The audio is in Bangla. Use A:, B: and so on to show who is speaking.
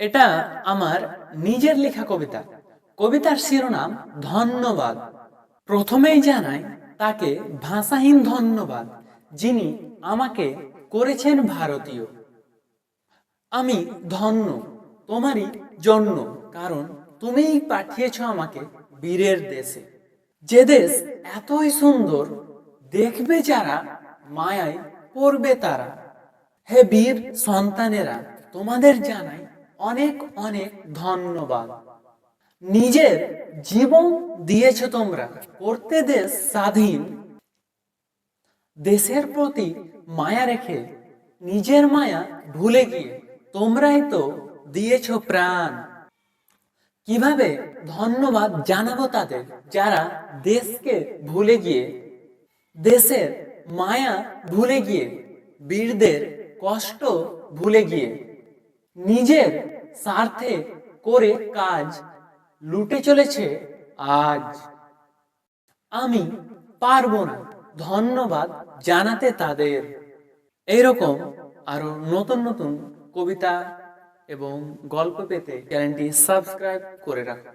A: এটা আমার নিজের লেখা কবিতা। কবিতার শিরোনাম ধন্যবাদ। প্রথমেই জানাই তাকে ভাষাহীন ধন্যবাদ, যিনি আমাকে করেছেন ভারতীয়। আমি ধন্য তোমারই জন্য, কারণ তুমিই পাঠিয়েছ আমাকে বীরের দেশে। যে দেশ এতই সুন্দর, দেখবে যারা মায়ায় পড়বে তারা। হে বীর সন্তানেরা, তোমাদের জানাই অনেক অনেক ধন্যবাদ। নিজের জীবন দিয়েছ তোমরা করতে দেশ স্বাধীন। দেশের প্রতি মায়া রেখে নিজের মায়া ভুলে গিয়ে তোমরাই তো দিয়েছ প্রাণ। কিভাবে ধন্যবাদ জানাবো তাদের, যারা দেশকে ভুলে গিয়ে, দেশের মায়া ভুলে গিয়ে, বীরদের কষ্ট ভুলে গিয়ে, নিজের স্বার্থে করে কাজ লুটে চলেছে আজ। আমি পারবো না ধন্যবাদ জানাতে তাদের। এইরকম আরো নতুন নতুন কবিতা এবং গল্প পেতে চ্যানেলটি সাবস্ক্রাইব করে রাখুন।